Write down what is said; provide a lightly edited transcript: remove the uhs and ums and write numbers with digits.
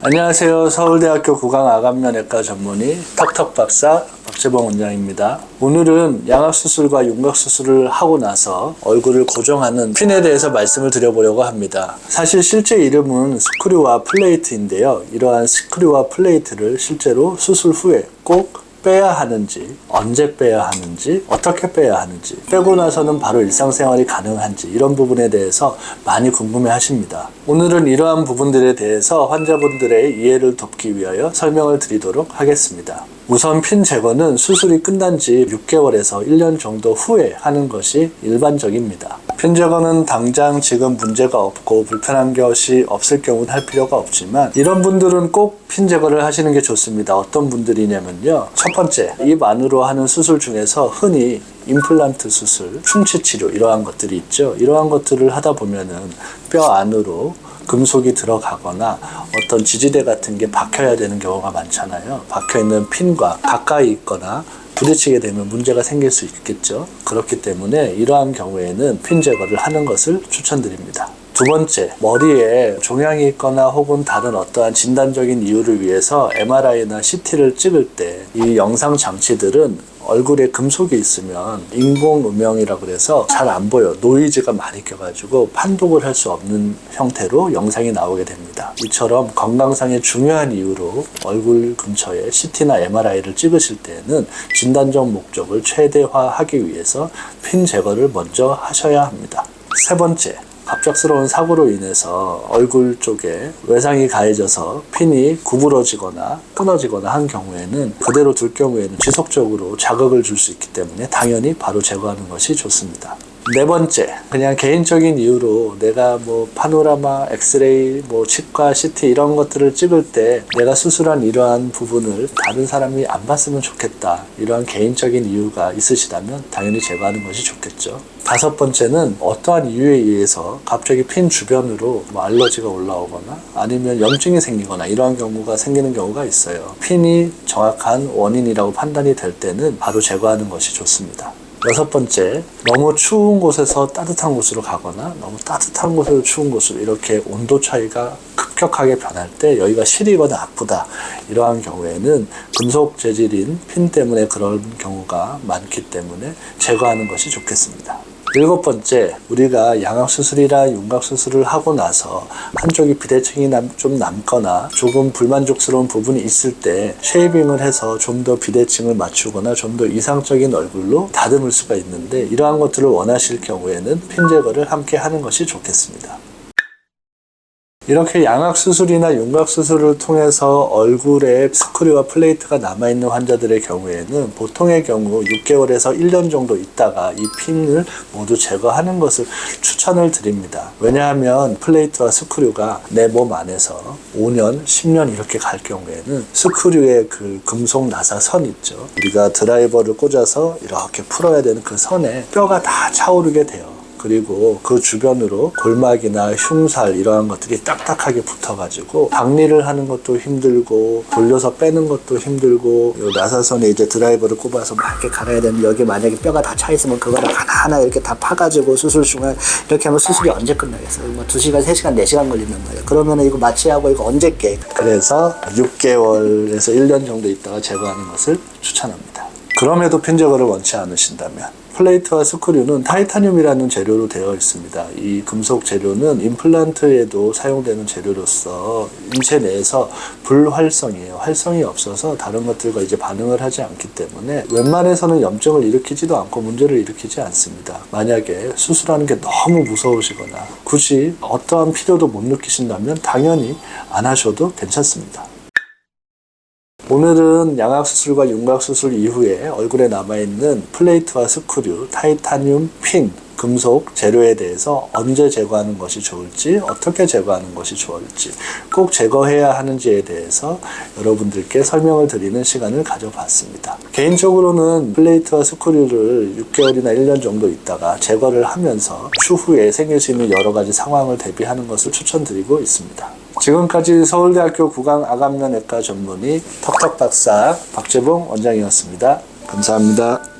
안녕하세요. 서울대학교 구강암면외과 전문의 턱턱박사 박재봉 원장입니다. 오늘은 양악수술과 윤곽수술을 하고 나서 얼굴을 고정하는 핀에 대해서 말씀을 드려보려고 합니다. 사실 실제 이름은 스크류와 플레이트인데요. 이러한 스크류와 플레이트를 실제로 수술 후에 꼭 빼야 하는지, 언제 빼야 하는지, 어떻게 빼야 하는지, 빼고 나서는 바로 일상생활이 가능한지 이런 부분에 대해서 많이 궁금해 하십니다. 오늘은 이러한 부분들에 대해서 환자분들의 이해를 돕기 위하여 설명을 드리도록 하겠습니다. 우선 핀 제거는 수술이 끝난 지 6개월에서 1년 정도 후에 하는 것이 일반적입니다. 핀 제거는 당장 지금 문제가 없고 불편한 것이 없을 경우는 할 필요가 없지만 이런 분들은 꼭 핀 제거를 하시는 게 좋습니다. 어떤 분들이냐면요. 첫 번째, 입 안으로 하는 수술 중에서 흔히 임플란트 수술, 충치 치료 이러한 것들이 있죠. 이러한 것들을 하다 보면은 뼈 안으로 금속이 들어가거나 어떤 지지대 같은 게 박혀야 되는 경우가 많잖아요. 박혀있는 핀과 가까이 있거나 부딪히게 되면 문제가 생길 수 있겠죠. 그렇기 때문에 이러한 경우에는 핀 제거를 하는 것을 추천드립니다. 두 번째, 머리에 종양이 있거나 혹은 다른 어떠한 진단적인 이유를 위해서 MRI나 CT를 찍을 때 이 영상 장치들은 얼굴에 금속이 있으면 인공음영이라고 그래서 잘 안 보여. 노이즈가 많이 껴가지고 판독을 할 수 없는 형태로 영상이 나오게 됩니다. 이처럼 건강상의 중요한 이유로 얼굴 근처에 CT나 MRI를 찍으실 때에는 진단적 목적을 최대화하기 위해서 핀 제거를 먼저 하셔야 합니다. 세 번째, 갑작스러운 사고로 인해서 얼굴 쪽에 외상이 가해져서 핀이 구부러지거나 끊어지거나 한 경우에는 그대로 둘 경우에는 지속적으로 자극을 줄 수 있기 때문에 당연히 바로 제거하는 것이 좋습니다. 네 번째, 그냥 개인적인 이유로 내가 파노라마, 엑스레이, 치과, CT 이런 것들을 찍을 때 내가 수술한 이러한 부분을 다른 사람이 안 봤으면 좋겠다. 이러한 개인적인 이유가 있으시다면 당연히 제거하는 것이 좋겠죠. 다섯 번째는 어떠한 이유에 의해서 갑자기 핀 주변으로 알러지가 올라오거나 아니면 염증이 생기거나 이러한 경우가 생기는 경우가 있어요. 핀이 정확한 원인이라고 판단이 될 때는 바로 제거하는 것이 좋습니다. 여섯 번째, 너무 추운 곳에서 따뜻한 곳으로 가거나 너무 따뜻한 곳에서 추운 곳으로 이렇게 온도 차이가 급격하게 변할 때 여기가 시리거나 아프다. 이러한 경우에는 금속 재질인 핀 때문에 그런 경우가 많기 때문에 제거하는 것이 좋겠습니다. 일곱 번째, 우리가 양악수술이나 윤곽수술을 하고 나서 한쪽이 비대칭이 좀 남거나 조금 불만족스러운 부분이 있을 때 쉐이빙을 해서 좀 더 비대칭을 맞추거나 좀 더 이상적인 얼굴로 다듬을 수가 있는데 이러한 것들을 원하실 경우에는 핀 제거를 함께 하는 것이 좋겠습니다. 이렇게 양악수술이나 윤곽수술을 통해서 얼굴에 스크류와 플레이트가 남아있는 환자들의 경우에는 보통의 경우 6개월에서 1년 정도 있다가 이 핀을 모두 제거하는 것을 추천을 드립니다. 왜냐하면 플레이트와 스크류가 내 몸 안에서 5년, 10년 이렇게 갈 경우에는 스크류의 그 금속 나사선 있죠. 우리가 드라이버를 꽂아서 이렇게 풀어야 되는 그 선에 뼈가 다 차오르게 돼요. 그리고 그 주변으로 골막이나 흉살 이러한 것들이 딱딱하게 붙어가지고 박리를 하는 것도 힘들고 돌려서 빼는 것도 힘들고 요 나사선에 이제 드라이버를 꼽아서 막 이렇게 갈아야 되는데 여기 만약에 뼈가 다 차 있으면 그거를 하나하나 이렇게 다 파가지고 수술 중에 이렇게 하면 수술이 언제 끝나겠어요? 2시간, 3시간, 4시간 걸리는 거예요. 그러면 이거 마취하고 이거 언제 깨? 그래서 6개월에서 1년 정도 있다가 제거하는 것을 추천합니다. 그럼에도 핀 제거를 원치 않으신다면 플레이트와 스크류는 타이타늄이라는 재료로 되어 있습니다. 이 금속 재료는 임플란트에도 사용되는 재료로서 인체 내에서 불활성이에요. 활성이 없어서 다른 것들과 이제 반응을 하지 않기 때문에 웬만해서는 염증을 일으키지도 않고 문제를 일으키지 않습니다. 만약에 수술하는 게 너무 무서우시거나 굳이 어떠한 필요도 못 느끼신다면 당연히 안 하셔도 괜찮습니다. 오늘은 양악수술과 윤곽수술 이후에 얼굴에 남아있는 플레이트와 스크류, 타이타늄, 핀, 금속 재료에 대해서 언제 제거하는 것이 좋을지, 어떻게 제거하는 것이 좋을지, 꼭 제거해야 하는지에 대해서 여러분들께 설명을 드리는 시간을 가져봤습니다. 개인적으로는 플레이트와 스크류를 6개월이나 1년 정도 있다가 제거를 하면서 추후에 생길 수 있는 여러 가지 상황을 대비하는 것을 추천드리고 있습니다. 지금까지 서울대학교 구강암면외과 전문의 턱턱박사 박재봉 원장이었습니다. 감사합니다.